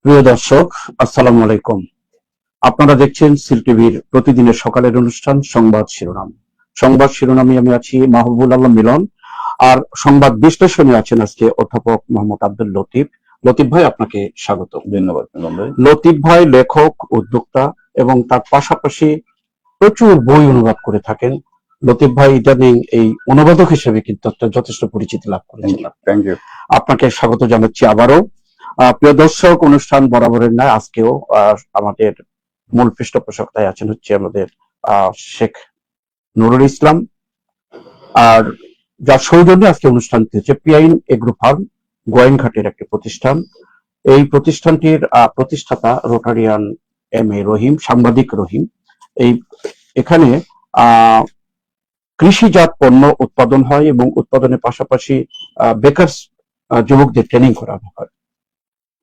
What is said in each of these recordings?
প্রিয় দর্শক, আসসালামু আলাইকুম। আপনারা দেখছেন সিল টিভির প্রতিদিনের সকালের অনুষ্ঠান সংবাদ শিরোনাম। সংবাদ শিরোনামে আমি আছি মাহবুবুল আলম মিলন, আর সংবাদ বিশ্লেষণে আছেন আজকে অধ্যাপক মোহাম্মদ আব্দুল লতিফ। লতিফ ভাই, আপনাকে স্বাগত। ধন্যবাদ মিলন ভাই। লতিফ ভাই লেখক, উদ্যোক্তা এবং তার পাশাপাশি প্রচুর বই অনুবাদ করে থাকেন। লতিফ ভাই ইদানিং এই অনুবাদক হিসেবে কিন্তু একটা যথেষ্ট পরিচিতি লাভ করেছেন। Thank you. আপনাকে স্বাগত জানাচ্ছি আবারও। প্রিয় দর্শক, অনুষ্ঠান বরাবরের ন্যায় আজকেও আমাদের মূল পৃষ্ঠপোষকতায় আছেন হচ্ছে আমাদের শেখ নুরুল ইসলাম, আর যার সৌজন্যে আজকে অনুষ্ঠানটি হচ্ছে পিআইন এগ্রো ফার্ম, গোয়াইনঘাটের একটি প্রতিষ্ঠান। এই প্রতিষ্ঠানটির প্রতিষ্ঠাতা রোটারিয়ান এম এ রহিম, সাংবাদিক রহিম। এখানে কৃষিজাত পণ্য উৎপাদন হয় এবং উৎপাদনের পাশাপাশি বেকার যুবকদের ট্রেনিং করানো হয়।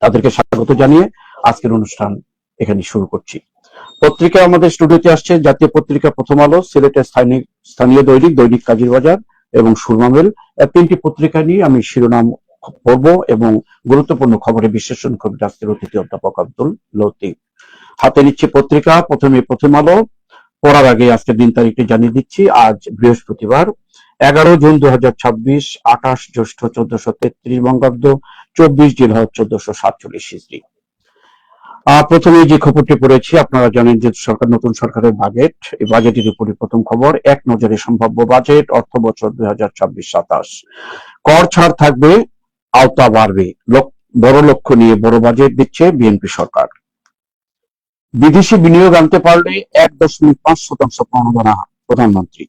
তাদেরকে স্বাগত জানিয়ে আজকের অনুষ্ঠান এখানে শুরু করছি। পত্রিকা আমাদের স্টুডিওতে আসছে জাতীয় পত্রিকা প্রথম আলো, সিলেটের স্থানীয় দৈনিক দৈনিক কাজীর বাজার এবং সুরমামেল। তিনটি পত্রিকা নিয়ে আমি শিরোনাম পড়ব এবং গুরুত্বপূর্ণ খবরে বিশ্লেষণ করবে আজকের অতিথি অধ্যাপক আব্দুল লতিফ। হাতে নিচ্ছে পত্রিকা, প্রথমে প্রথম আলো। পড়ার আগে আজকের দিন তারিখটি জানিয়ে দিচ্ছি। আজ বৃহস্পতিবার 11 জুন 2026, 28 জ্যৈষ্ঠ 1433 বঙ্গাব্দ, 24 জিলহজ 1447 হিজরি। প্রথমে যে খবরটি পড়েছি, আপনারা জানেন যে নতুন সরকারের বাজেট, এই বাজেটের উপরে প্রথম খবর, এক নজরে সম্ভাব্য বাজেট অর্থ বছর 2026-27। কর ছাড় থাকবে, আওতা বাড়বে, বড় লক্ষ্য নিয়ে বড় বাজেট দিচ্ছে বিএনপি সরকার। বিদেশি বিনিয়োগ আনতে পারলে 1.5% প্রণোদনা প্রধানমন্ত্রী।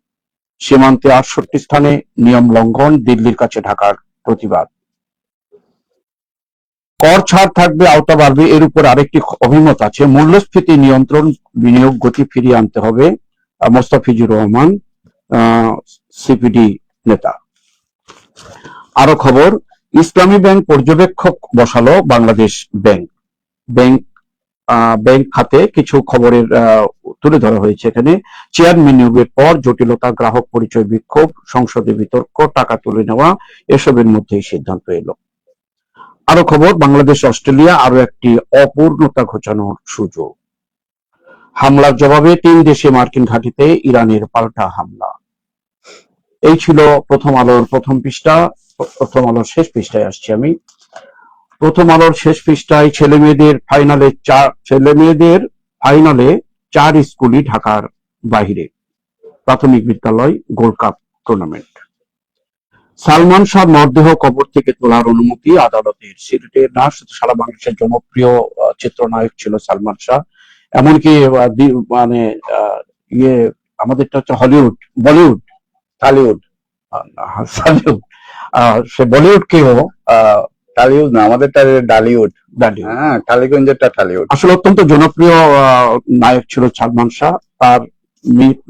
সীমান্তে 68 স্থানে নিয়ম লঙ্ঘন, দিল্লির কাছে ঢাকার প্রতিবাদ। কর ছাড় থাকবে, আওতা বাড়বে, এর উপর আরেকটি অভিমত আছে। মূল্যস্ফীতি নিয়ন্ত্রণ, বিনিয়োগ গতি ফিরিয়ে আনতে হবে, মোস্তাফিজুর রহমান, সিপিডি নেতা। আরো খবর, ইসলামী ব্যাংক পর্যবেক্ষক বসালো বাংলাদেশ ব্যাংক। ব্যাংক খাতে কিছু খবরের তুলে ধরা হয়েছে এখানে। চেয়ারম্যান নিয়োগের পর জটিলতা, গ্রাহক পরিচয় বিক্ষোভ, সংসদে বিতর্ক, টাকা তুলে নেওয়া, এসবের মধ্যেই সিদ্ধান্ত এলো। আরো খবর, বাংলাদেশ অস্ট্রেলিয়া আরো একটি অপূর্ণতা ঘোচানোর সুযোগ। হামলার জবাবে 3 দেশে মার্কিন ঘাঁটিতে ইরানের পাল্টা হামলা। এই ছিল প্রথম আলোর প্রথম পৃষ্ঠা। প্রথম আলোর শেষ পৃষ্ঠায় আসছি আমি। প্রথম আলোর শেষ পৃষ্ঠায় ছেলেমেয়েদের ফাইনালে 4 স্কুলই ঢাকার বাইরে, প্রাথমিক বিদ্যালয় gold cup tournament. Salman Shah মরদেহ কবর থেকে তোলার অনুমতি আদালতের। সিলেটের না শুধু সারা বাংলাদেশের জনপ্রিয় চিত্রনায়ক ছিল সালমান শাহ, এমনকি মানে আমাদেরটা হচ্ছে হলিউড, বলিউড, টালিউড, সে বলিউডকেও টালিউড না, আমাদের ডালিউড, হ্যাঁ, টালিগঞ্জেরটা টালিউড। আসলে অত্যন্ত জনপ্রিয় নায়ক ছিল সালমান শাহ। তার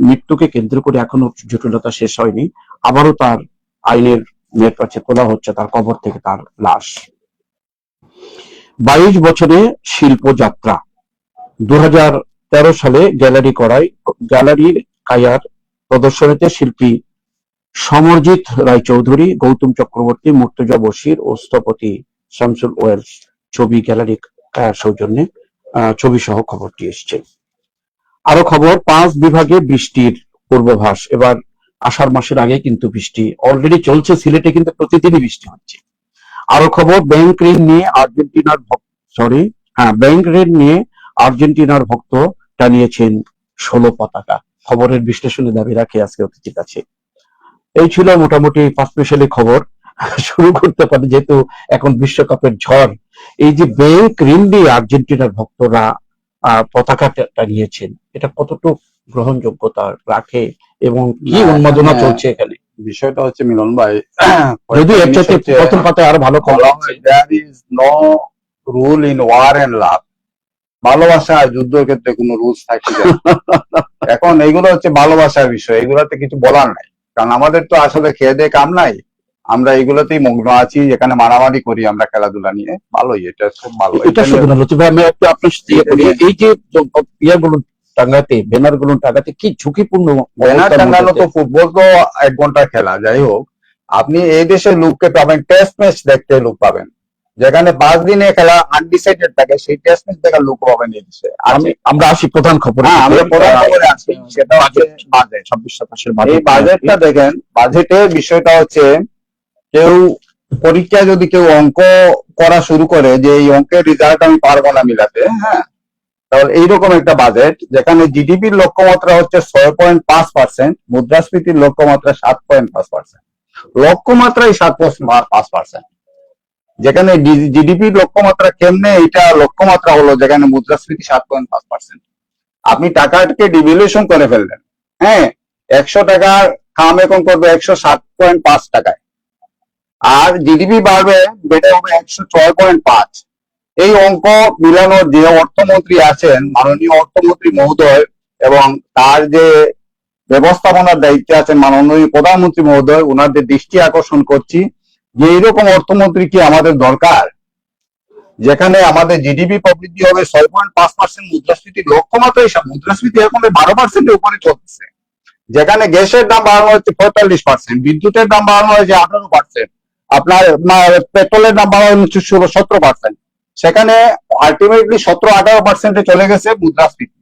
মৃত্যুকে কেন্দ্র করে এখনো জটিলতা শেষ হয়নি। আবারও তার আইনের মেয়ের কাছে তোলা হচ্ছে তার কবর থেকে তার লাশ। 22 বছরে শিল্প যাত্রা। 2013 সালে গ্যালারির কায়ার প্রদর্শনীতে শিল্পী সমরজিৎ রায়চৌধুরী, গৌতম চক্রবর্তী, মুর্তজা বশির ও স্থপতি শামসুল ওয়েলস ছবি গ্যালারি কায়ার সৌজন্যে ছবি সহ খবরটি এসছে। আরো খবর, 5 বিভাগে বৃষ্টির পূর্বাভাস। এবার আষাঢ় মাসের আগে কিন্তু বৃষ্টি অলরেডি চলছে, সিলেটে কিন্তু প্রতিদিনই বৃষ্টি হচ্ছে। আরো খবর, ব্যাংক ঋণ নিয়ে আর্জেন্টিনার ভক্ত টানিয়েছেন 16 পতাকা। খবরের বিশ্লেষণে দাবি রাখে আজকে অতিথির কাছে। এই ছিল মোটামুটি 5 স্পেশালি খবর। শুরু করতে পারি, যেহেতু এখন বিশ্বকাপের ঝড়। এই যে ব্যাংক ঋণ দিয়ে আর্জেন্টিনার ভক্তরা পতাকা টানিয়েছেন, এটা কতটুকু গ্রহণযোগ্যতা রাখে এবং কি উন্মাদনা চলছে এখানে? বিষয়টা হচ্ছে মিলন ভাই, যদি এর চাইতে প্রথম পাতায় আরো ভালো খবর আছে। there is no rule in war and love. ভালোবাসা আর যুদ্ধের ক্ষেত্রে কোনো রুলস থাকে না। এখন এইগুলো হচ্ছে ভালোবাসার বিষয়, এগুলোতে কিছু বলার নাই, কারণ আমাদের তো আসলে খেয়ে দিয়ে কাম নাই। আমরা এগুলোতেই মগ্ন আছি, যেখানে মারামারি করি আমরা খেলাধুলা নিয়ে। ভালোই, এটা খুব ভালো। এটা শুধু না লতিফ ভাই, আমি একটু আপনার সাথে এই যে ইয়েগুলো টাঙ্গাতে, ব্যানার গুলো টাঙ্গাতে কি ঝুঁকিপূর্ণ? ব্যানার টাঙ্গানো তো, ফুটবল তো 1 ঘন্টার খেলা। যাই হোক, আপনি এই দেশের লোককে পাবেন, টেস্ট ম্যাচ দেখতে লোক পাবেন, যেখানে 5 দিনে খেলা আনডিসাইডেড থাকে, সেই টেস্ট ম্যাচ দেখার লোক পাবেন এই দেশে। আমরা আসি প্রধান খবর। হ্যাঁ, আমরা প্রধান খবরে আসি, সেটা হচ্ছে বাজেট। 26-27 এই বাজেটটা দেখেন, বাজেটের বিষয়টা হচ্ছে কেউ পরীক্ষায় যদি কেউ অঙ্ক করা শুরু করে যে এই অঙ্কের রেজাল্ট আমি পারবো না মিলাতে, হ্যাঁ, তাহলে এইরকম একটা বাজেট যেখানে জিডিপির লক্ষ্যমাত্রা হচ্ছে 6.5%, মুদ্রাস্ফীতির লক্ষ্যমাত্রা 7.5%, লক্ষ্যমাত্রাই 7.5%, যেখানে জিডিপির লক্ষ্যমাত্রা কেমনে এটা লক্ষ্যমাত্রা হলো যেখানে মুদ্রাস্ফীতি 7.5%। আপনি টাকাকে ডিভ্যালুয়েশন করে ফেললেন, হ্যাঁ, 100 টাকার খাম এখন করবে 107.5 টাকায়, আর জিডিপি বাড়বে, বেড়ে হবে 106.5। এই অঙ্ক মিলানোর যে অর্থমন্ত্রী আছেন, মাননীয় অর্থমন্ত্রী মহোদয়, এবং তার যে ব্যবস্থাপনার দায়িত্বে আছেন মাননীয় প্রধানমন্ত্রী মহোদয়, ওনাদের দৃষ্টি আকর্ষণ করছি যে এইরকম অর্থমন্ত্রী কি আমাদের দরকার, যেখানে আমাদের জিডিপি প্রবৃদ্ধি হবে 6.5%, মুদ্রাস্ফীতির লক্ষ্যমাত্রা হিসাব, মুদ্রাস্ফীতি এখন 12%-এর উপরে চলতেছে, যেখানে গ্যাসের দাম বাড়ানো হচ্ছে 45%, বিদ্যুতের দাম বাড়ানো হয়েছে 18%, আপনার পেট্রোলের দাম বাড়ানো হচ্ছে 17%, সেখানে আলটিমেটলি 17-18%-এ চলে গেছে মুদ্রাস্ফীতি।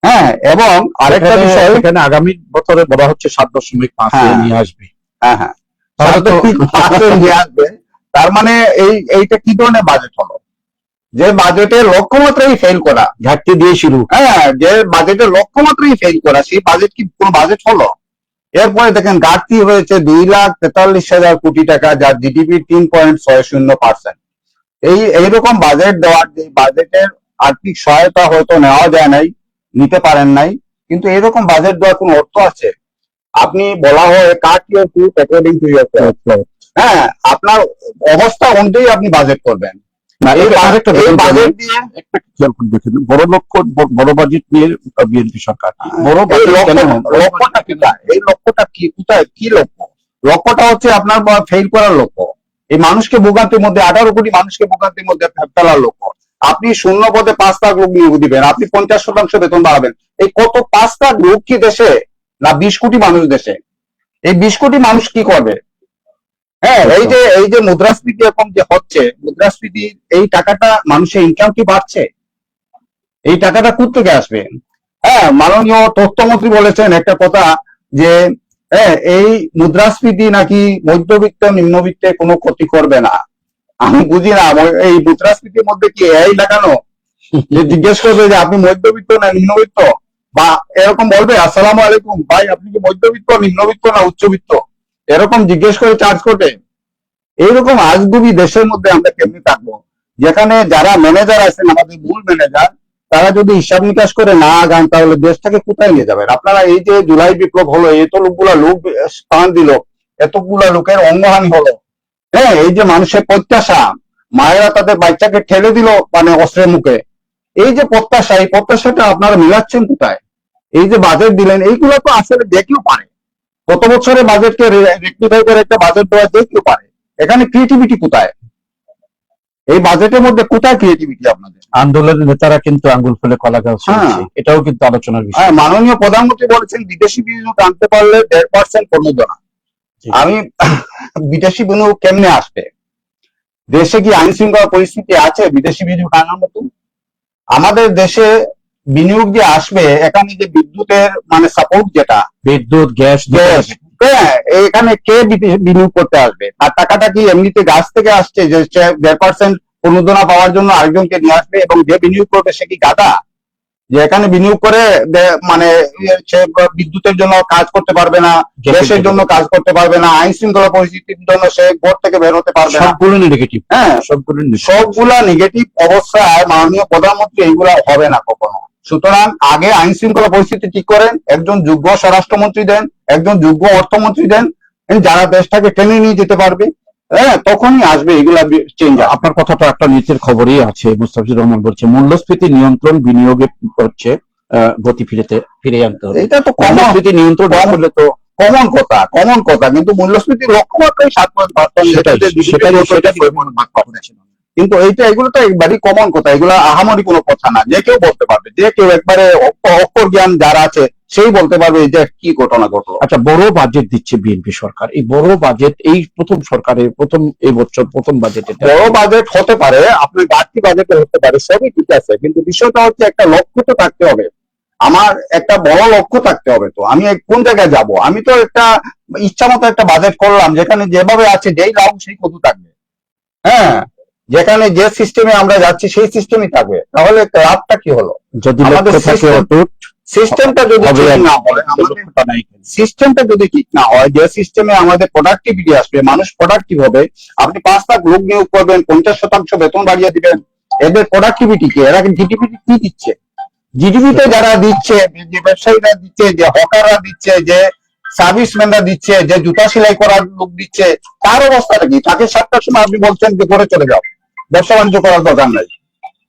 হ্যাঁ, এবং আরেকটা বিষয়, এখানে আগামী বছরে বলা হচ্ছে 7.5 নিয়ে আসবে। হ্যাঁ হ্যাঁ, 7.5 নিয়ে আসবে। তার মানে এইটা কি ধরনের বাজেট হলো, যে বাজেটের লক্ষ্যমাত্রাই ফেল করা, ঘাটতি দিয়ে শুরু। হ্যাঁ, যে বাজেটের লক্ষ্যমাত্রাই ফেল করা, সেই বাজেট কি কোন বাজেট হলো? এরপরে দেখেন ঘাটতি হয়েছে 2,43,000 কোটি টাকা, যার জিডিপি 3.60%। এইরকম বাজেট দেওয়ার, যে বাজেটের আর্থিক সহায়তা হয়তো নেওয়া যায় নাই, নিতে পারেন নাই, কিন্তু এরকম বাজেট দেওয়ার কোন অর্থ আছে? আপনি বলা হয় cut your foot according to your cloth, হ্যাঁ, আপনার অবস্থা অনুযায়ী আপনি বাজেট করবেন। বাজেট দিয়ে একটা খেয়াল করে দেখেন, বড় বাজেট নিয়ে বিএনপি সরকার বড় লক্ষ্যটা কি? এই লক্ষ্যটা কি? কোথায় কি লক্ষ্য? লক্ষ্যটা হচ্ছে আপনার ফেল করার লক্ষ্য, এই মানুষকে ভোগান্তির মধ্যে, 18 কোটি মানুষকে ভোগান্তির মধ্যে ফেলার লক্ষ্য। আপনি শূন্য পদে 5 লাখ লোক নিয়োগ দিবেন, আপনি 50% বেতন বাড়াবেন, এই কত 5 লাখ লোক কি দেশে, না 20 কোটি মানুষ দেশে? এই 20 কোটি মানুষ কি করবে? হ্যাঁ, এই যে মুদ্রাস্ফীতি এখন যে হচ্ছে, মুদ্রাস্ফীতির এই টাকাটা, মানুষের ইনকাম কি বাড়ছে? এই টাকাটা কোত্থেকে আসবে? হ্যাঁ, মাননীয় তথ্যমন্ত্রী বলেছেন একটা কথা, যে এই মুদ্রাস্ফীতি নাকি মধ্যবিত্ত নিম্নবিত্তে কোনো ক্ষতি করবে না। আমি বুঝি না, এই মুদ্রাস্ফীতির মধ্যে কি এই লাগানো, যে জিজ্ঞেস করবে যে আপনি মধ্যবিত্ত না নিম্নবিত্ত, বা এরকম বলবে আসসালামু আলাইকুম ভাই, আপনি কি মধ্যবিত্ত, নিম্নবিত্ত না উচ্চবিত্ত, এরকম জিজ্ঞেস করে চার্জ করবে? এইরকম আজগুবি দেশের মধ্যে আমরা কেমনি থাকবো, যেখানে যারা ম্যানেজার আছেন, আমাদের মূল ম্যানেজার, তারা যদি হিসাব নিকাশ করে না আগান, তাহলে দেশটাকে কোথায় নিয়ে যাবেন আপনারা? এই যে জুলাই বিপ্লব হলো, এত লোকগুলা লোক স্থান দিল, এতগুলা লোকের অঙ্গহানি হলো, হ্যাঁ, এই যে মানুষের প্রত্যাশা, মায়েরা তাদের বাচ্চাকে ঠেলে দিল মানে অস্ত্রের মুখে, এই যে প্রত্যাশা, এই প্রত্যাশাটা আপনারা মিলাচ্ছেন কোথায়? এই যে বাজেট দিলেন, এইগুলো তো আসলে দেখলেও পারে, গত বছরের বাজেটকে রেকটিফাই করে একটা বাজেট দেওয়া দেখলেও পারে, এখানে ক্রিয়েটিভিটি কোথায়? এই বাজেটের মধ্যে কোথায় ক্রিয়েটিভিটি আপনাদের? আন্দোলনের নেতারা কিন্তু আঙ্গুল ফুলে কলা গাছ, এটাও কিন্তু আলোচনার বিষয়। হ্যাঁ, মাননীয় প্রধানমন্ত্রী বলেছেন বিদেশি বিনিয়োগ আনতে পারলে 1.5% প্রণোদনা। আমি বিদেশি বিনিয়োগ কেমনে আসবে? দেশে কি আইন শৃঙ্খলা পরিস্থিতি আছে বিদেশি বিনিয়োগ আনার মতো? আমাদের দেশে বিনিয়োগ যে আসবে, এখানে যে বিদ্যুতের মানে সাপোর্ট, যেটা বিদ্যুৎ গ্যাস, হ্যাঁ, এখানে কে বিনিয়োগ করতে আসবে? আর টাকাটা কি এমনিতে গাছ থেকে আসছে যে 1.5% প্রণোদনা পাওয়ার জন্য আরেকজনকে নিয়ে আসবে, এবং যে বিনিয়োগ করবে সে কি গাধা, যে এখানে বিনিয়োগ করে মানে সে বিদ্যুতের জন্য কাজ করতে পারবে না, দেশের জন্য কাজ করতে পারবে না, আইন শৃঙ্খলা পরিস্থিতির জন্য সে ঘর থেকে বের হতে পারবে না? সবগুলো নেগেটিভ। হ্যাঁ, সবগুলা নেগেটিভ অবস্থায় মাননীয় প্রধানমন্ত্রী এইগুলা হবে না কখনো। সুতরাং আগে আইন শৃঙ্খলা পরিস্থিতি ঠিক করেন, একজন যোগ্য স্বরাষ্ট্রমন্ত্রী দেন, একজন যোগ্য অর্থমন্ত্রী দেন, যারা দেশটাকে টেনে নিয়ে যেতে পারবে, হ্যাঁ, তখনই আসবে এগুলা চেঞ্জ। আপনার কথাটা একটা নিচের খবরই আছে, মুস্তাফিজুর রহমান বলছে মূল্যস্ফীতি নিয়ন্ত্রণ বিনিয়োগে হচ্ছে গতি ফিরে আনতে হবে। এটা তো মূল্যস্ফীতি নিয়ন্ত্রণ করলে তো কমন কথা, কিন্তু মূল্যস্ফীতির লক্ষ্যমাত্রাই 7.5%। কিন্তু এগুলো তো একবারই কমন কথা, এগুলো আহামরি কোনো কথা না, যে কেউ বলতে পারবে, যে কেউ একবারে অক্ষর জ্ঞান যারা আছে সেই বলতে পারবে যে কি ঘটনা ঘটলো। আচ্ছা, বড় বাজেট দিচ্ছে বিএনপি সরকার, এই বড় বাজেট এই প্রথম সরকারের প্রথম এই বছর প্রথম বাজেট, বড় বাজেট হতে পারে, আপনি বাড়তি বাজেটে হতে পারে, সবই ঠিক আছে, কিন্তু বিষয়টা হচ্ছে একটা লক্ষ্য তো থাকতে হবে। আমার একটা বড় লক্ষ্য থাকতে হবে, তো আমি কোন জায়গায় যাব? আমি তো একটা ইচ্ছা মতো একটা বাজেট করলাম, যেখানে যেভাবে আছে যেই লাভ সেই কত থাকবে, হ্যাঁ, যেখানে যে সিস্টেমে আমরা যাচ্ছি সেই সিস্টেমই থাকবে, তাহলে লাভটা কি হলো? যদি আমাদের লক্ষ্য থাকে অটুট সিস্টেমটা যদি হবে ঠিক আর না কি। হয়, সিস্টেমটা যদি ঠিক না হয়, যে সিস্টেমে আমাদের প্রোডাক্টিভিটি আসবে, মানুষ প্রোডাক্টিভ হবে, আপনি 5 লাখ লোক নিয়োগ করবেন, 50% বেতন বাড়িয়ে দিবেন, এদের প্রোডাক্টিভিটি কি? এরা জিডিপি কি দিচ্ছে? জিডিপিতে যারা দিচ্ছে, যে ব্যবসায়ীরা দিচ্ছে, যে হকাররা দিচ্ছে, যে সার্ভিসম্যানরা দিচ্ছে, যে জুতা সেলাই করার লোক দিচ্ছে, তার অবস্থাটা কি? তাকে 7টার সময় আপনি বলছেন যে করে চলে যাও, ব্যবসা বাণিজ্য করার দরকার নাই।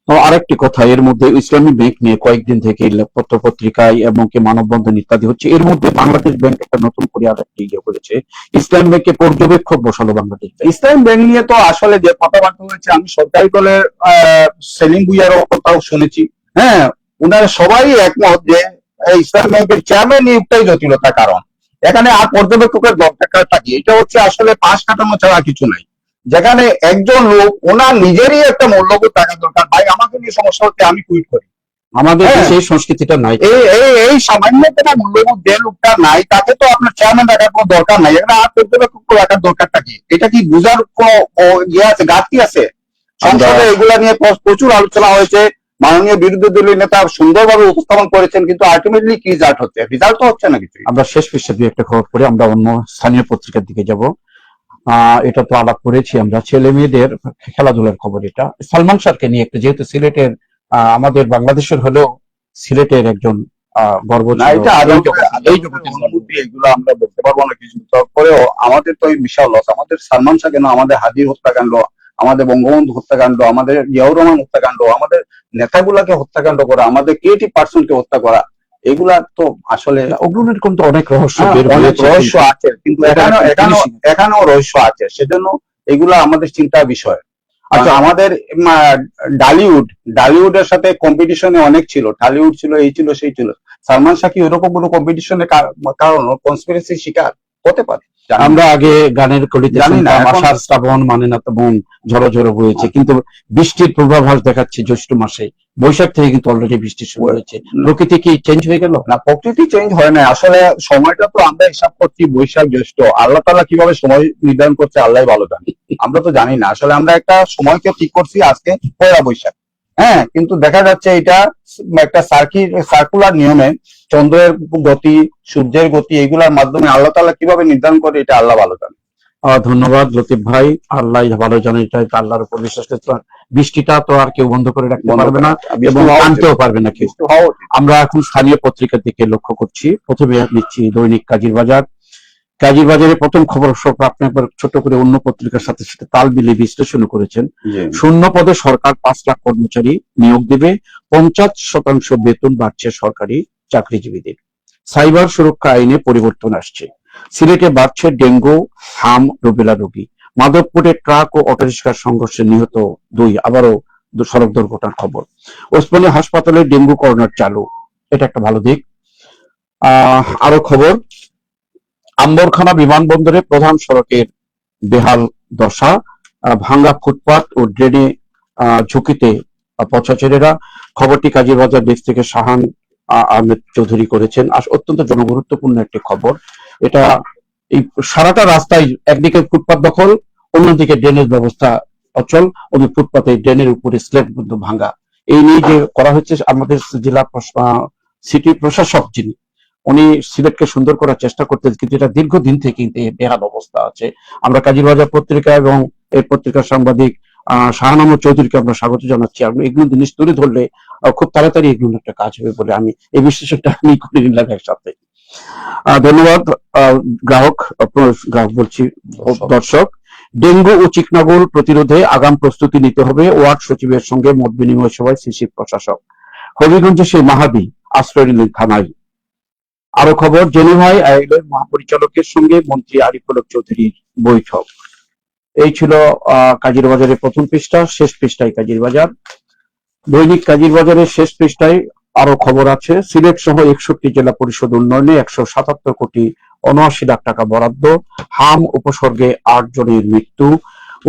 তো আরেকটি কথা, এর মধ্যে ইসলামী ব্যাংক নিয়ে কয়েকদিন থেকে পত্র পত্রিকায় এবং কি মানববন্ধন ইত্যাদি হচ্ছে, এর মধ্যে বাংলাদেশ ব্যাংক একটা নতুন করে আরেকটি ইয়ে করেছে, ইসলামী ব্যাংকে পর্যবেক্ষক বসালো বাংলাদেশ ব্যাংক। ইসলাম ব্যাংক নিয়ে তো আসলে যে কথাবার্তা হয়েছে, আমি সরকারি দলের সেলিম ভুইয়ারও কথাও শুনেছি, হ্যাঁ, ওনারা সবাই একমত যে ইসলাম ব্যাংকের চেয়ারম্যান নিয়োগটাই জটিলতার কারণ। এখানে আর পর্যবেক্ষকের দরকারটা কি? এটা হচ্ছে আসলে পাশ কাটানো ছাড়া কিছু নাই। যেখানে একজন লোক, ওনার নিজেরই একটা মূল্যবোধ থাকা দরকার, ভাই আমাকে নিয়ে সমস্যা হচ্ছে আমি কুইট করি। আমাদের হ্যাঁ। দেশে এই সংস্কৃতিটা নাই। এই সামান্য একটা মূল্যবোধ যে লোকটা নাই, তাকে তো আপনার চেয়ারম্যান রাখার কোনো দরকার নাই। এটা আর পর্যবেক্ষক রাখার দরকারটা কি? এটা কি বুঝার কোনো ইয়ে আছে, ঘাটতি আছে? সংসদে এগুলা নিয়ে প্রচুর আলোচনা হয়েছে, মাননীয় বিরোধী দলীয় নেতা সুন্দরভাবে উপস্থাপন করেছেন, কিন্তু আলটিমেটলি কি রেজাল্ট হচ্ছে? রেজাল্ট তো হচ্ছে না কিছু। আমরা শেষ পৃষ্ঠা দুই একটা খবর পড়ে আমরা অন্য স্থানীয় পত্রিকার দিকে যাব। এটা তো আলাপ করেছি আমরা, ছেলে মেয়েদের খেলাধুলার খবর। এটা সালমান শাহকে নিয়ে একটা, যেহেতু সিলেটের আমাদের বাংলাদেশের হলেও সিলেটের একজন গর্ব না, ছিল। এটা অনুভূতি, এগুলো আমরা বলতে পারবো না কিছু। তারপরেও আমাদের তো বিশাল লস, আমাদের সালমান শাহ কেন, আমাদের হাদির হত্যাকাণ্ড, আমাদের বঙ্গবন্ধু হত্যাকাণ্ড, আমাদের জিয়াউর রহমান হত্যাকাণ্ড, আমাদের নেতাগুলাকে হত্যাকাণ্ড করা, আমাদের ক্রিয়েটিভ পার্সনকে হত্যা করা, এগুলা তো আসলে ওগুলোর কিন্তু অনেক রহস্য বের অনেক হয়েছে, রহস্য আছে, কিন্তু এখানেও রহস্য আছে, সেজন্য এগুলা আমাদের চিন্তার বিষয়। আচ্ছা, আমাদের ডালিউডের সাথে কম্পিটিশনে অনেক ছিল, ঢালিউড ছিল, এই ছিল সেই ছিল। সালমান শাহ কি ওরকম কোনো কম্পিটিশনের কারণ কনস্পিরেসি শিকার হতে পারে? আমরা আগে গানের কলিতে শুনতাম, আষাঢ় শ্রাবণ মানে না তো মন ঝড়ো ঝড়ো বয়েছে, কিন্তু বৃষ্টির পূর্বাভাস দেখাচ্ছে জ্যৈষ্ঠ মাসে, বৈশাখ থেকে কিন্তু অলরেডি বৃষ্টি শুরু হয়েছে। প্রকৃতি কি চেঞ্জ হয়ে গেল? না, প্রকৃতি চেঞ্জ হয় না, আসলে সময়টা তো আমরা হিসাব করছি বৈশাখ জ্যৈষ্ঠ, আল্লাহ তাআলা কিভাবে সময় নির্ধারণ করছে আল্লাহ ভালো জানে, আমরা তো জানি না। আসলে আমরা একটা সময়কে ঠিক করছি আজকে পয়লা বৈশাখ, হ্যাঁ, কিন্তু দেখা যাচ্ছে এটা একটা সার্কুলার নিয়মে চন্দ্রের গতি, সূর্যের গতি, এগুলার মাধ্যমে আল্লাহ তাআলা কিভাবে নির্ধারণ করে এটা আল্লাহ ভালো জানে। ধন্যবাদ লতিফ ভাই, আল্লাহ ভালো জানে, এটা আল্লাহর উপর বিশ্বাস করতে। বৃষ্টিটা তো আর কেউ বন্ধ করে রাখতে পারবে না এবং আনতেও পারবে না কেউ। আমরা এখন স্থানীয় পত্রিকার দিকে লক্ষ্য করছি। প্রথমে নিচ্ছি দৈনিক কাজীর বাজার। কাজীর বাজারে প্রথম খবর আপনি একবার ছোট করে অন্য পত্রিকার সাথে সাথে তাল মিলিয়ে বিশ্লেষণ করেছেন। শূন্য পদে সরকার 5 লাখ কর্মচারী নিয়োগ দেবে, 50% বেতন বাড়ছে সরকারি চাকরিজীবীদের, সাইবার সুরক্ষা আইনে পরিবর্তন আসছে, সিলেটে বাড়ছে ডেঙ্গু, হাম, রুবেলা রোগী, মাধবপুরে ট্রাক ও অটোরিকশার সংঘর্ষে নিহত 2, আবারও সড়ক দুর্ঘটনার খবর, ওসমানী হাসপাতালে ডেঙ্গু কর্নার চালু, এটা একটা ভালো দিক। আরো খবর, আম্বরখানা বিমানবন্দরে প্রধান সড়কের বেহাল দশা, ভাঙ্গা ফুটপাত ও ড্রেনে ঝুঁকিতে পথচারীরা। খবরটি কাজীর বাজার ডেস্ক থেকে শাহান আহমেদ চৌধুরী করেছেন। অত্যন্ত জনগুরুত্বপূর্ণ একটি খবর এটা। এই সারাটা রাস্তায় একদিকে ফুটপাত দখল, অন্যদিকে ড্রেনেজ ব্যবস্থা অচল, ওই ফুটপাতে ড্রেনের উপরে স্ল্যাব কিন্তু ভাঙ্গা। এই নিয়ে যে করা হচ্ছে, আমাদের জেলা সিটি প্রশাসক যিনি, উনি সিলেটকে সুন্দর করার চেষ্টা করতেন, কিন্তু এটা দীর্ঘদিন থেকে কিন্তু বেহাল অবস্থা আছে। আমরা কাজীর বাজার পত্রিকা এবং এই পত্রিকার সাংবাদিক শাহান আহমদ চৌধুরীকে আমরা স্বাগত জানাচ্ছি। আমরা এগুলো জিনিস তুলে ধরলে খুব তাড়াতাড়ি এগুলো একটা কাজ হবে বলে আমি এই বিশ্লেষণটা আমি করে নিলাম একসাথে। ধন্যবাদ। গ্রাহক বলছি, দর্শক, ডেঙ্গু ও চিকনাগুল প্রতিরোধে আগাম প্রস্তুতি নিতে হবে, ওয়ার্ড সচিবের সঙ্গে মত বিনিময় সভায় সিসি প্রশাসক। হবিগঞ্জে সেই মাহাদি আশ্রয় নিলেন থানায়। আরো খবর, জেনেভায় আইএলওর মহাপরিচালকের সঙ্গে মন্ত্রী আরিফুল হক চৌধুরীর বৈঠক। এই ছিল কাজীর বাজারের প্রথম পৃষ্ঠা। শেষ পৃষ্ঠায় কাজীর বাজার। দৈনিক কাজীর বাজারের শেষ পৃষ্ঠায় আরো খবর আছে। সিলেট সহ 61 জেলা পরিষদ উন্নয়নে 177 কোটি 79 লাখ টাকা বরাদ্দ। হাম উপসর্গে 8 জনের মৃত্যু।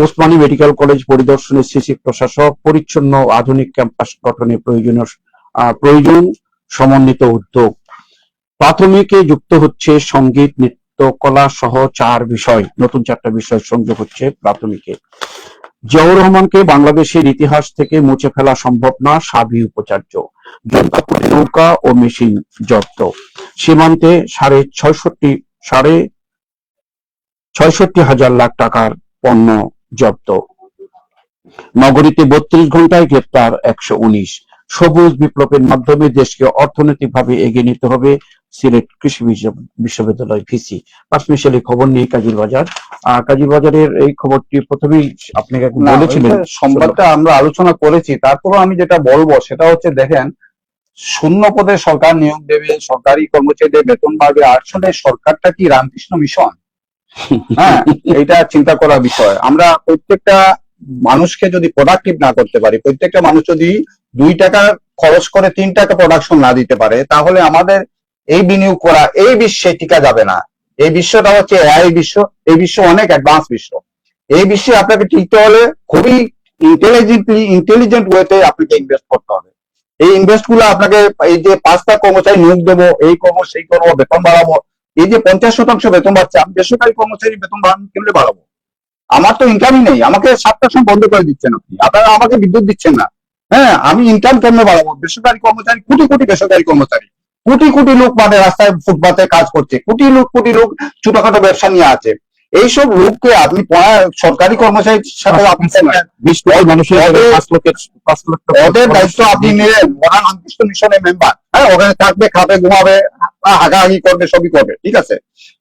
ওসমানী মেডিকেল কলেজ পরিদর্শনে সিসি প্রশাসক। পরিচ্ছন্ন আধুনিক ক্যাম্পাস গঠনে প্রয়োজন সমন্বিত উদ্যোগ। প্রাথমিকে যুক্ত হচ্ছে সঙ্গীত, নৃত্য, কলা সহ 4 বিষয়। নতুন 4টা বিষয় সংযোগ হচ্ছে প্রাথমিকে। জিয়াউর রহমানকে বাংলাদেশের ইতিহাস থেকে মুছে ফেলা সম্ভব না, সাবি উপাচার্য। জনতাপুরে নৌকা ও মেশিন জব্দ। সীমান্তে 66,000 লাখ টাকার পণ্য জব্দ। নগরীতে 32 ঘন্টায় গ্রেপ্তার 119। সবুজ বিপ্লবের মাধ্যমে দেশকে অর্থনৈতিকভাবে এগিয়ে নিতে হবে, সিলেট কৃষি বিশ্ববিদ্যালয় ভিসি। পাঁচমিশালি খবর নিয়ে কাজীর বাজার। কাজীর বাজারের এই খবরটি প্রথমেই আপনাকে বলেছিলেন, সংবাদটা আমরা আলোচনা করেছি। তারপর আমি যেটা বলবো সেটা হচ্ছে, দেখেন, শূন্য পদে সরকার নিয়োগ দেবে, সরকারি কর্মচারীদের বেতন বাড়বে, আসলে সরকারটা কি রামকৃষ্ণ মিশন? হ্যাঁ, এটা চিন্তা করার বিষয়। আমরা প্রত্যেকটা মানুষকে যদি প্রোডাক্টিভ না করতে পারি, প্রত্যেকটা মানুষ যদি 2 টাকা খরচ করে 3 টাকা প্রোডাকশন না দিতে পারে, তাহলে আমাদের এই বিনিয়োগ করা এই বিশ্বে টিকা যাবে না। এই বিশ্বটা হচ্ছে এআই বিশ্ব, এই বিশ্ব অনেক অ্যাডভান্স বিশ্ব। এই বিশ্বে আপনাকে টিকতে হলে খুবই ইন্টেলিজেন্ট ওয়েতে আপনাকে ইনভেস্ট করতে হবে। এই ইনভেস্ট গুলো আপনাকে, এই যে 5টা কর্মচারী নিয়োগ দেবো, এই করবো সেই করবো, বেতন বাড়াবো, এই যে 50% বেতন বাড়ছে, আমি বেসরকারি কর্মচারী বেতন বাড়ানো কেমনে বাড়াবো? আমার তো ইনকামই নেই, আমাকে 7টার সময় বন্ধ করে দিচ্ছেন আপনি, আপনারা আমাকে বিদ্যুৎ দিচ্ছেন না। হ্যাঁ, আমি ইনকাম কেমনে বাড়াবো? বেসরকারি কর্মচারী, কোটি কোটি বেসরকারি কর্মচারী, কোটি কোটি লোক মানে রাস্তায় ফুটপাতে কাজ করছে, কোটি লোক ছোটখাটো ব্যবসা নিয়ে আছে। এইসব লোককে আপনি সরকারি কর্মচারীর সাথে আপনি ওদের দায়িত্ব আপনি নিলেন, ওরা রামকৃষ্ণ মিশনের মেম্বার। হ্যাঁ, ওখানে থাকবে, খাবে, ঘুমাবে, হাগাহাগি করবে, সবই করবে, ঠিক আছে,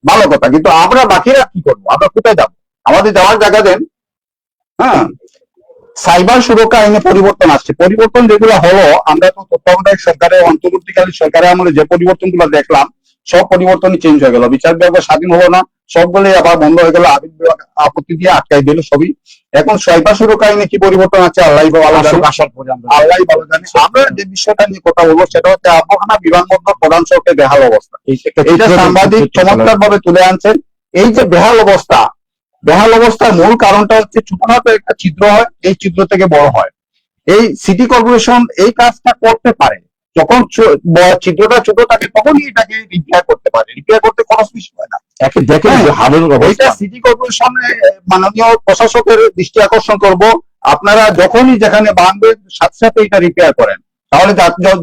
ভালো কথা। কিন্তু আমরা বাকিরা কি করবো? আমরা কোথায় যাবো? আমাদের যাওয়ার জায়গা দেন। হ্যাঁ, সাইবার সুরক্ষা আইনে পরিবর্তন আসছে। পরিবর্তন যেগুলো হলো, আমরা তো তত্ত্বাবধায়ক সরকারের, অন্তর্বর্তীকালীন সরকারের আমলে যে পরিবর্তনগুলো দেখলাম, সব পরিবর্তনই চেঞ্জ হয়ে গেল। বিচার বিভাগ স্বাধীন হলো না, সবগুলোই আবার বন্ধ হয়ে গেল, আপিল বিভাগ আপত্তি দিয়ে আটকাই দিল সবই। এখন সাইবার সুরক্ষা আইনে কি পরিবর্তন আছে আল্লাহ ভালো জানে। আমরা যে বিষয়টা নিয়ে কথা বলবো সেটা হচ্ছে আবহাওয়া বিমানবন্দর প্রধান সড়কের বেহাল অবস্থা। এইটা সাংবাদিক চমৎকার ভাবে তুলে আনছেন। এই যে বেহাল অবস্থার মূল কারণটা হচ্ছে ছোটখাটো একটা ছিদ্র হয়, এই ছিদ্র থেকে বড় হয়। এই সিটি কর্পোরেশন এই কাজটা করতে পারে, যখন ছিদ্রটা ছোট থাকে তখনই এটাকে রিপেয়ার করতে পারে, রিপেয়ার করতে খরচ বেশি হয় না। এটা সিটি কর্পোরেশনে মাননীয় প্রশাসকের দৃষ্টি আকর্ষণ করব, আপনারা যখনই যেখানে বাঁধবেন সাথে সাথে এটা রিপেয়ার করেন, তাহলে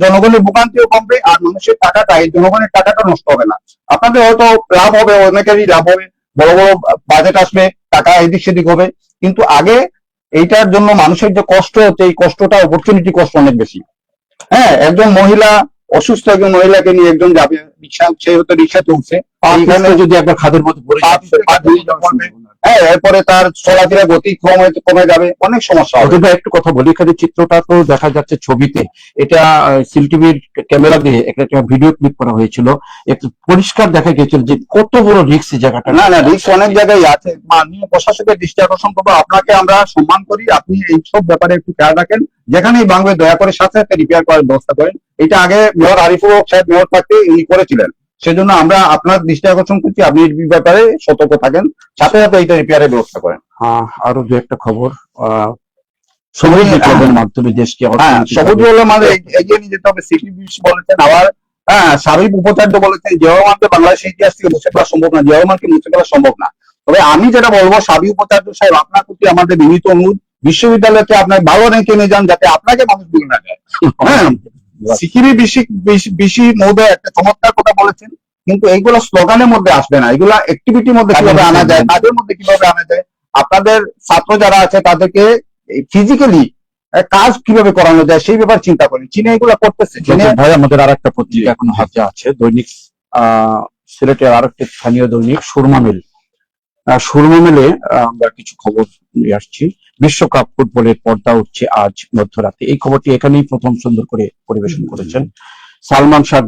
জনগণের ভোগান্তিও কমবে, আর মানুষের টাকাটা, এই জনগণের টাকাটা নষ্ট হবে না। আপনাদের হয়তো লাভ হবে, অনেকেরই লাভ হবে, বড় বড় বাজেট আসবে, টাকা এদিক সেদিক হবে। কিন্তু আগে এইটার জন্য মানুষের যে কষ্ট হচ্ছে, এই কষ্টটা অপরচুনিটি কষ্ট অনেক বেশি। হ্যাঁ, একজন মহিলা অসুস্থ, একজন মহিলাকে নিয়ে একজন যাবে রিক্সা, সে হয়তো রিক্সা চলছে, যদি একবার খাদের মধ্যে হ্যাঁ, এরপরে তার চলাফেরা গতি কমে যাবে, অনেক সমস্যা হবে। একটু কথা বলি, এখানে চিত্রটা তো দেখা যাচ্ছে ছবিতে, এটা সিলটিভির ক্যামেরা দিয়ে একটা ভিডিও ক্লিপ করা হয়েছিল, একটু পরিষ্কার দেখা গেছিল যে কত বড় রিস্ক জায়গাটা। না, রিস্ক অনেক জায়গায় আছে। মাননীয় প্রশাসকের দৃষ্টি আকর্ষণ করবো, আপনাকে আমরা সম্মান করি, আপনি এইসব ব্যাপারে একটু খেয়াল রাখেন, যেখানেই বাংবে দয়া করে সাথে সাথে রিপেয়ার করার ব্যবস্থা করেন। এটা আগে মেয়র আরিফুল হক সাহেব মেয়র থাকতে উনি করেছিলেন, সেজন্য আমরা আপনার দৃষ্টি আকর্ষণ করছি, আপনি এই ব্যাপারে সতর্ক থাকেন, সাথে সাথে এটা রিপেয়ারের ব্যবস্থা করেন। আরো দু একটা খবর, সবুজ বিপ্লবের মাধ্যমে দেশকে সবুজ বিপ্লবের মাধ্যমে এগিয়ে নিয়ে যেতে হবে, সিটি বলেছেন। আবার সাবিক উপাচার্য বলেছেন, জিয়াউর রহমানকে বাংলাদেশের ইতিহাস থেকে মুছে ফেলা সম্ভব না, জিয়াউর রহমানকে মুছে ফেলা সম্ভব না। তবে আমি যেটা বলবো, সাবিক উপাচার্য সাহেব, আপনার প্রতি আমাদের বিনীত অনুরোধ, বিশ্ববিদ্যালয়কে আপনার ভালো র্যাঙ্কে নিয়ে যান, যাতে আপনাকে মানুষ ভুলে না যায়। হ্যাঁ, সিকিরি বিশি মহোদয় একটা চমৎকার কথা বলেছেন, কিন্তু এইগুলো স্লোগানের মধ্যে আসবে না, এগুলা অ্যাক্টিভিটির মধ্যে কিভাবে আনা যায়, কাজের মধ্যে কিভাবে আনা যায়, আপনাদের ছাত্র যারা আছে তাদেরকে ফিজিক্যালি কাজ কিভাবে করানো যায় সেই ব্যাপারে চিন্তা করি। চীনে এগুলো করতেছে। ভাই, আমাদের আর একটা পত্রিকা এখন হাতে আছে, দৈনিক সিলেটের আরেকটি স্থানীয় দৈনিক সুরমা মিল। সুরমা মিলে আমরা কিছু খবর নিয়ে আসছি। বিশ্বকাপ ফুটবলের পর্দা উঠছে আজ মধ্যরাতে। এই খবরটি এখানেই প্রথম সুন্দর করে পরিবেশন করেছেন সালমান শাহ।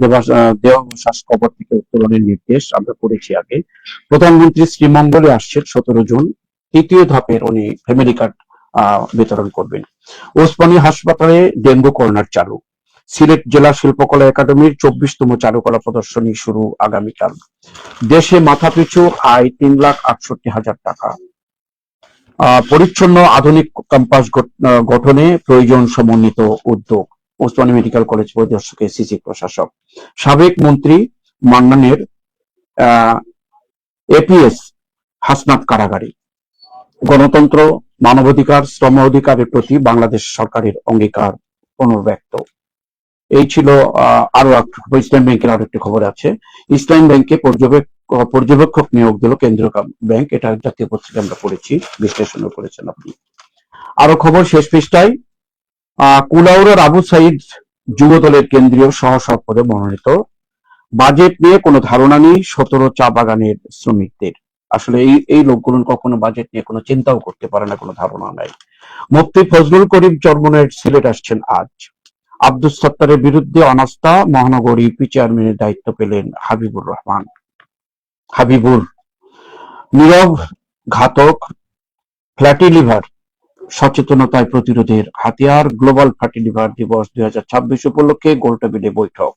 দেহাবশেষ কবর থেকে উত্তোলনের নির্দেশ আমরা করেছি আগে। প্রধানমন্ত্রী শ্রীমঙ্গলে আসছেন 17 জুন। তৃতীয় ধাপের উনি ফ্যামিলি কার্ড বিতরণ করবেন। ওসমানী হাসপাতালে ডেঙ্গু কর্নার চালু। সিলেট জেলা শিল্পকলা একাডেমির 24তম চারুকলা প্রদর্শনী শুরু আগামীকাল। দেশে মাথাপিছু আয় 3,68,000 টাকা। পরিচ্ছন্ন আধুনিক ক্যাম্পাস গঠনে প্রয়োজন সমন্বিত উদ্যোগ। ওসমানী মেডিকেল কলেজ পরিদর্শক সিসি প্রশাসক। সাবেক মন্ত্রী মান্নানের এপিএস হাসনাত কারাগারে। গণতন্ত্র, মানবাধিকার, শ্রম অধিকারের প্রতি বাংলাদেশ সরকারের অঙ্গীকার পুনর্ব্যক্ত। এই ছিল আরো ইসলাম ব্যাংকের আরো একটি খবর আছে। ইসলাম ব্যাংকে পর্যবেক্ষক নিয়োগ দিল কেন্দ্রীয় ব্যাংক। এটা জাতীয় পত্রিকা আমরা পড়েছি, বিশ্লেষণও করেছেন আপনি। আরো খবর শেষ পৃষ্ঠায়। কুলাউড়ার আবু সাইদ যুব দলের কেন্দ্রীয় সহসভাপতি মনোনীত। বাজেট নিয়ে কোনো ধারণা নেই 17 চা বাগানের শ্রমিকদের। আসলে এই লোকগুলো কখনো বাজেট নিয়ে কোনো চিন্তাও করতে পারে না, কোনো ধারণা নাই। মুফতি ফজলুল করিম চরমনের সিলেট আসছেন আজ। আব্দুস সত্তারের বিরুদ্ধে অনাস্থা, মহানগর ইউপি চেয়ারম্যানের দায়িত্ব পেলেন হাবিবুর রহমান। হাবিবুর নীরব ঘাতক ফ্যাটি লিভার সচেতনতায় প্রতিরোধের হাতিয়ার। গ্লোবাল ফ্যাটি লিভার দিবস 2026 উপলক্ষে গোলটেবিলে বৈঠক।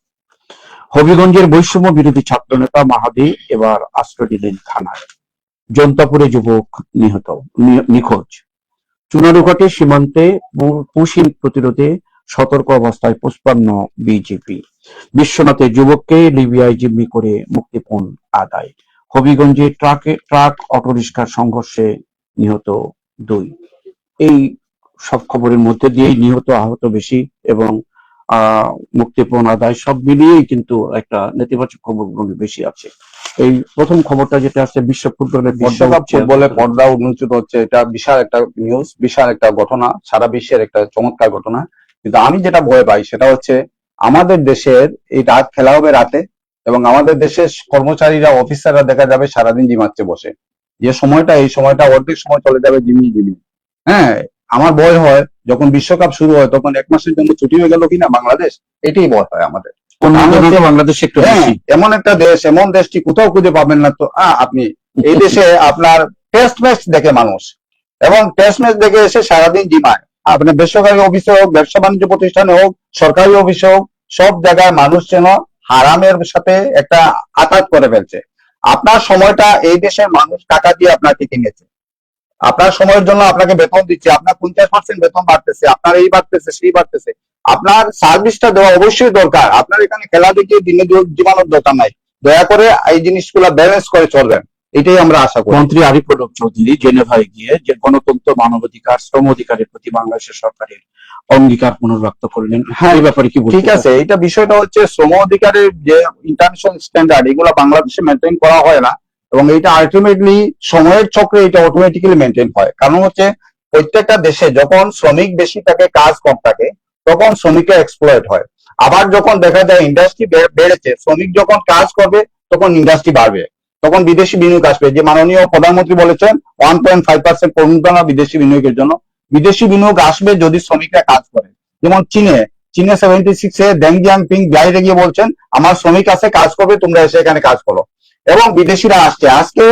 হবিগঞ্জের বৈষম্য বিরোধী ছাত্রনেতা মাহাদি এবার আশ্রয় নিলেন থানায়। জন্তাপুরে যুবক নিখোঁজ। চুনারুঘাটে সীমান্তে পুশিন প্রতিরোধে সতর্ক অবস্থায় 55 বিজেপি। বিশ্বনাথের যুবককে লিবিয়ায় জিম্মি করে মুক্তিপণ আদায়। হবিগঞ্জে ট্রাক অটোরিকশার সংঘর্ষে নিহত 2। এই সব খবরের মধ্যে দিয়েই নিহত আহত বেশি এবং মুক্তিপণ আদায় সব মিলিয়েই কিন্তু একটা নেতিবাচক খবরগুলো বেশি আছে। এই প্রথম খবরটা যেটা আছে বিশ্ব ফুটবলের ফুটবলে পর্দা উন্মোচিত হচ্ছে, এটা বিশাল একটা নিউজ, বিশাল একটা ঘটনা, সারা বিশ্বের একটা চমৎকার ঘটনা। কিন্তু আমি যেটা ভয় পাই সেটা হচ্ছে আমাদের দেশের এই রাত খেলা হবে রাতে, এবং আমাদের দেশের কর্মচারীরা অফিসাররা দেখা যাবে সারাদিন জিমাচ্ছে বসে। যে সময়টা, এই সময়টা অর্ধেক সময় চলে যাবে জিমিয়ে। হ্যাঁ, আমার ভয় হয় যখন বিশ্বকাপ শুরু হয় তখন 1 মাসের জন্য ছুটি হয়ে গেল কিনা বাংলাদেশ, এটাই ভয় হয় আমাদের। বাংলাদেশ একটু এমন একটা দেশ, এমন দেশটি কোথাও খুঁজে পাবেন না। তো আপনি এই দেশে আপনার টেস্ট ম্যাচ দেখে মানুষ, এবং টেস্ট ম্যাচ দেখে এসে সারাদিন জিমায়। আপনি বেসরকারি অফিসে হোক, ব্যবসা বাণিজ্য প্রতিষ্ঠানে হোক, সরকারি অফিসে হোক, সব জায়গায় মানুষ যেন হারামের সাথে একটা আঘাত করে ফেলছে। আপনার সময়টা এই দেশের মানুষ টাকা দিয়ে আপনাকে কিনেছে, আপনার সময়ের জন্য আপনাকে বেতন দিচ্ছে, আপনার 50% বেতন বাড়তেছে, আপনার এই বাড়তেছে সেই বাড়তেছে। আপনার সার্ভিসটা দেওয়া অবশ্যই দরকার। আপনার এখানে খেলা দেখিয়ে দিনে জীবানোর দরকার নাই। দয়া করে এই জিনিসগুলো ব্যালেন্স করে চলবেন, এটাই আমরা আশা করি। মন্ত্রী আরিফ চৌধুরী জেনেভায় গিয়ে যে গণতন্ত্র, মানবাধিকার, শ্রম অধিকারের প্রতি বাংলাদেশের সরকারের অঙ্গীকার পুনর্ব্যক্ত করলেন। হ্যাঁ, এই ব্যাপারে কি বলছেন? ঠিক আছে, এটা বিষয়টা হচ্ছে শ্রম অধিকারের যে ইন্টারন্যাশনাল স্ট্যান্ডার্ড, এগুলো বাংলাদেশে মেনটেন করা হয় না, এবং এটা আলটিমেটলি সময়ের চক্রে এটা অটোমেটিক্যালি মেনটেন হয়। কারণ হচ্ছে প্রত্যেকটা দেশে যখন শ্রমিক বেশি থাকে, কাজ কম থাকে, তখন শ্রমিকরা এক্সপ্লয়েট হয়। আবার যখন দেখা যায় ইন্ডাস্ট্রি বেড়েছে, শ্রমিক যখন কাজ করবে তখন ইন্ডাস্ট্রি বাড়বে, তখন বিদেশি বিনিয়োগ আসবে। যে মাননীয় প্রধানমন্ত্রী বলেছেন 1.5% প্রণোদনা বিদেশি বিনিয়োগের জন্য। বিদেশি বিনিয়োগ আসবে যদি শ্রমিকরা কাজ করে। যেমন চীনে 76-এ দেং জিয়াংপিং বাইরে গিয়ে বলছেন আমার শ্রমিক আছে, কাজ করবে, তোমরা এসে এখানে কাজ করো। এবং বিদেশিরা আসছে। আজকে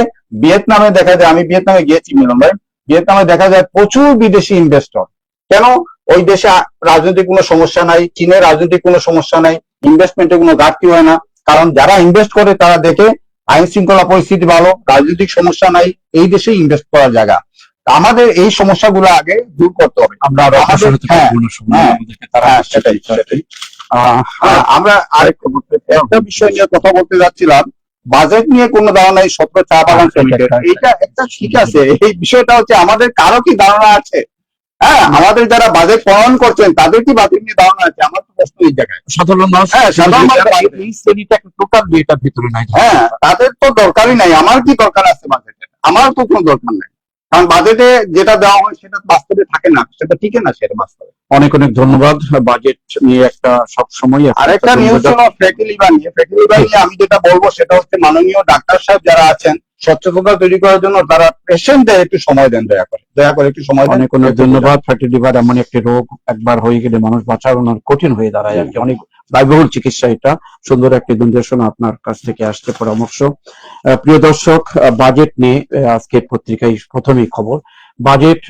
ভিয়েতনামে দেখা যায়, আমি ভিয়েতনামে গিয়েছি মিলন ভাই, ভিয়েতনামে দেখা যায় প্রচুর বিদেশি ইনভেস্টর। কেন? ওই দেশে রাজনৈতিক কোনো সমস্যা নাই, চীনের রাজনৈতিক কোনো সমস্যা নাই, ইনভেস্টমেন্টের কোনো ঘাটতি হয় না। কারণ যারা ইনভেস্ট করে তারা দেখে আইন শৃঙ্খলা পরিস্থিতি ভালো, রাজনৈতিক সমস্যা নাই, এই দেশে ইনভেস্ট করার জায়গা। আমাদের এই সমস্যাগুলো আগে দূর করতে হবে। আমরা আমরা আরেকটা বিষয় নিয়ে কথা বলতে যাচ্ছিলাম, বাজেট নিয়ে কোনো ধারণা নাই, 17 চা বাগান শ্রমিকের, এইটা একটা ঠিক আছে। এই বিষয়টা হচ্ছে আমাদের কারো কি ধারণা আছে? হ্যাঁ, আমাদের যারা বাজেট প্রণয়ন করছেন তাদের কি বাজেট নিয়ে ধারণা আছে? আমার তো প্রশ্ন এই জায়গায়। সাধারণ মানুষ, এই শ্রেণীটা টোটাল এটার ভিতরে নাই। হ্যাঁ, তাদের তো দরকারই নাই। আমার কি দরকার আছে বাজেটের? আমার তো কোনো দরকার নাই, কারণ বাজেটে যেটা দেওয়া হয় সেটা বাস্তবে থাকে না, সেটা টিকে না, সেটা বাস্তবে। অনেক অনেক ধন্যবাদ। বাজেট নিয়ে একটা সবসময় আরেকটা নিউজ হলো ফ্যাটি লিভার নিয়ে। ফ্যাটি লিভার নিয়ে আমি যেটা বলবো সেটা হচ্ছে মাননীয় ডাক্তার সাহেব যারা আছেন সচেতনতা তৈরি করার জন্য তারা পেশেন্টদের একটু সময় দেন, দয়া করে একটু সময় দেন। অনেক অনেক ধন্যবাদ। ফ্যাটি লিভার এমন একটি রোগ, একবার হয়ে গেলে মানুষ বাঁচানো কঠিন হয়ে দাঁড়ায় আর কি। অনেক ব্যয়বহুল চিকিৎসা এটা। সুন্দর একটি নির্দেশনা আপনার কাছ থেকে আসছে, পরামর্শ। প্রিয় দর্শক, বাজেট নিয়ে আজকের পত্রিকায় প্রথমেই খবর। বাজেট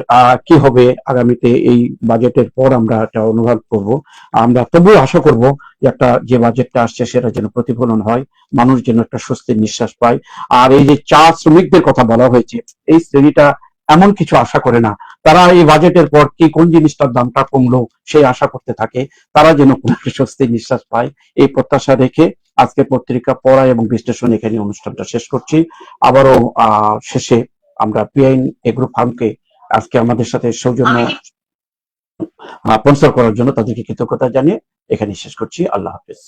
কি হবে আগামীতে, এই বাজেটের পর আমরা একটা অনুভব করব। আমরা তবুও আশা করব যে একটা যে বাজেটটা আসছে সেটা যেন প্রতিফলন হয়, মানুষ যেন একটা স্বস্তির নিঃশ্বাস পায়। আর এই যে চা শ্রমিকদের কথা বলা হয়েছে, এই শ্রেণীটা এমন কিছু আশা করে না। তারা এই বাজেটের পর কি কোন জিনিসটার দামটা কমলো সেই আশা করতে থাকে, তারা যেন কোনো একটা স্বস্তির নিঃশ্বাস পায়, এই প্রত্যাশা রেখে আজকে পত্রিকা পড়া এবং বিশ্লেষণ এখানে অনুষ্ঠানটা শেষ করছি। আবারও শেষে আমরা পিআইন এগ্রো ফার্মকে আজকে আমাদের সাথে সৌজন্য স্পন্সর করার জন্য তাদেরকে কৃতজ্ঞতা জানিয়ে এখানে শেষ করছি। আল্লাহ হাফেজ।